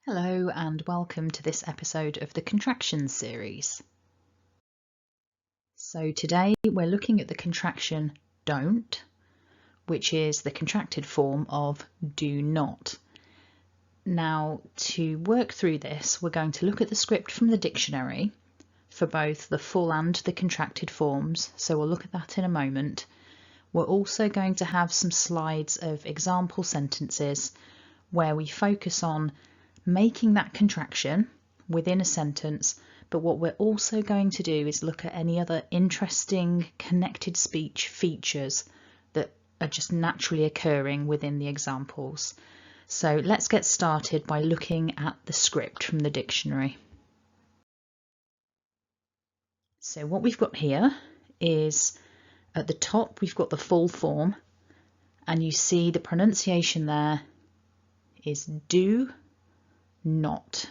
Hello and welcome to this episode of the Contractions series. So today we're looking at the contraction don't, which is the contracted form of do not. Now to work through this, we're going to look at the script from the dictionary for both the full and the contracted forms, so we'll look at that in a moment. We're also going to have some slides of example sentences where we focus on making that contraction within a sentence, but what we're also going to do is look at any other interesting connected speech features that are just naturally occurring within the examples. So let's get started by looking at the script from the dictionary. So what we've got here is at the top we've got the full form, and you see the pronunciation there is do not,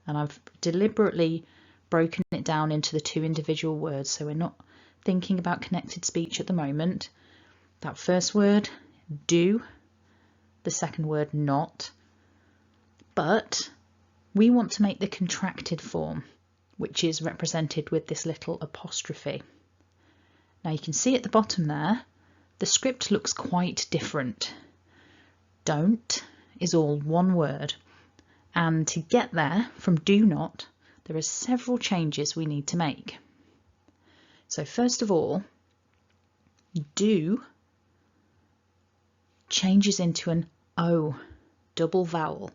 and I've deliberately broken it down into the two individual words, so we're not thinking about connected speech at the moment. That first word do, the second word not, but we want to make the contracted form, which is represented with this little apostrophe. Now you can see at the bottom there the script looks quite different. Don't is all one word. And to get there from do not, there are several changes we need to make. So first of all, do changes into an O, double vowel.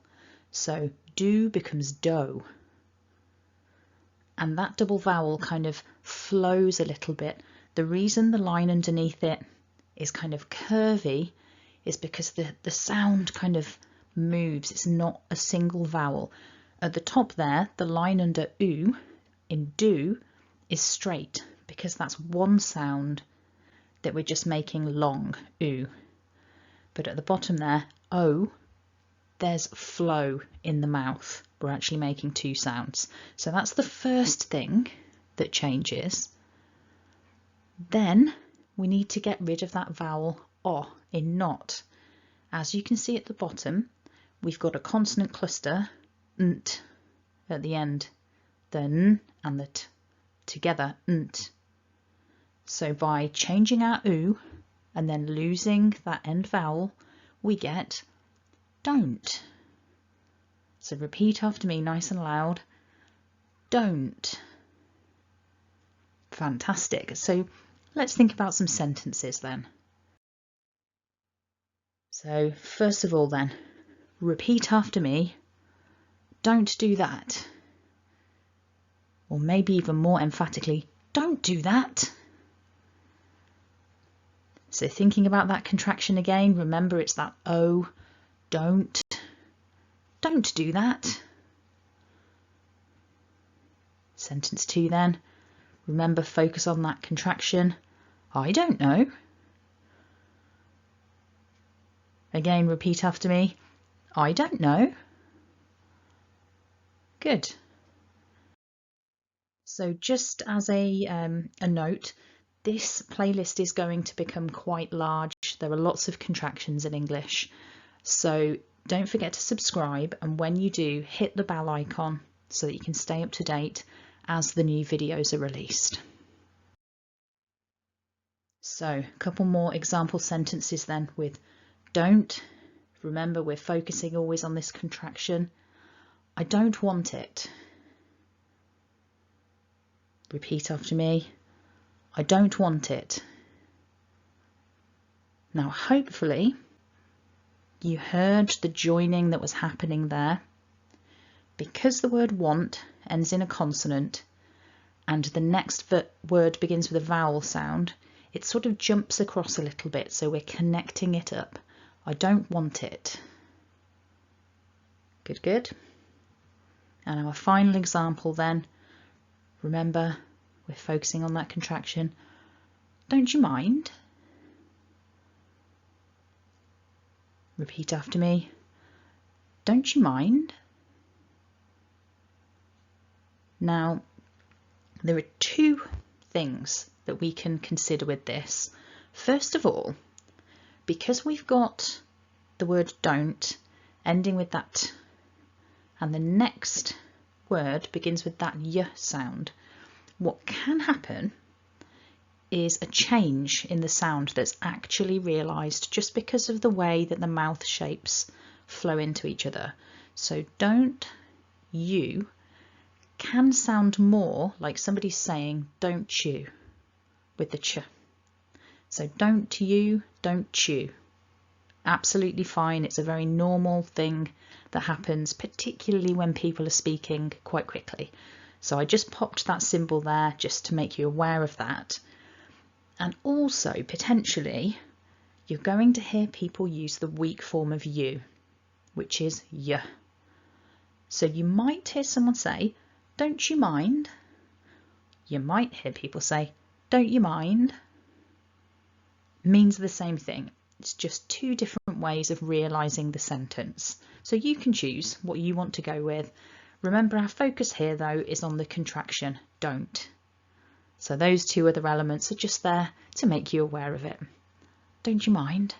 So do becomes do. And that double vowel kind of flows a little bit. The reason the line underneath it is kind of curvy is because the sound kind of moves. It's not a single vowel. At the top there, the line under oo in do is straight because that's one sound that we're just making long, oo. But at the bottom there, o, there's flow in the mouth. We're actually making two sounds. So that's the first thing that changes. Then we need to get rid of that vowel o in not. As you can see at the bottom, we've got a consonant cluster, nt, at the end, the n and the t together, nt. So by changing our oo and then losing that end vowel, we get don't. So repeat after me nice and loud, don't. Fantastic. So let's think about some sentences then. So first of all then, repeat after me, don't do that. Or maybe even more emphatically, don't do that. So thinking about that contraction again, remember it's that O, don't do that. Sentence 2 then, remember focus on that contraction, I don't know. Again, repeat after me, I don't know. Good. So just as a note, this playlist is going to become quite large. There are lots of contractions in English. So don't forget to subscribe, and when you do, hit the bell icon so that you can stay up to date as the new videos are released. So a couple more example sentences then with don't. Remember, we're focusing always on this contraction. I don't want it. Repeat after me. I don't want it. Now, hopefully, you heard the joining that was happening there. Because the word want ends in a consonant and the next word begins with a vowel sound, it sort of jumps across a little bit, so we're connecting it up. I don't want it. Good, good. And our final example then, remember, we're focusing on that contraction. Don't you mind? Repeat after me. Don't you mind? Now, there are two things that we can consider with this. First of all, because we've got the word don't ending with that and the next word begins with that y sound, what can happen is a change in the sound that's actually realised just because of the way that the mouth shapes flow into each other. So don't you can sound more like somebody's saying don't you with the ch. So don't you, don't you. Absolutely fine. It's a very normal thing that happens, particularly when people are speaking quite quickly. So I just popped that symbol there just to make you aware of that. And also, potentially, you're going to hear people use the weak form of you, which is y. So you might hear someone say, don't you mind? You might hear people say, don't you mind? Means the same thing. It's just two different ways of realising the sentence. So you can choose what you want to go with. Remember, our focus here, though, is on the contraction, don't. So those two other elements are just there to make you aware of it. Don't you mind?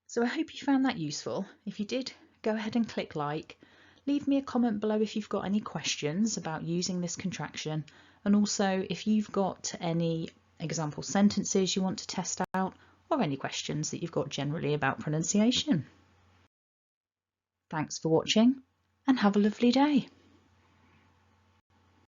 So I hope you found that useful. If you did, go ahead and click like. Leave me a comment below if you've got any questions about using this contraction, and also if you've got any example sentences you want to test out, or any questions that you've got generally about pronunciation. Thanks for watching, and have a lovely day.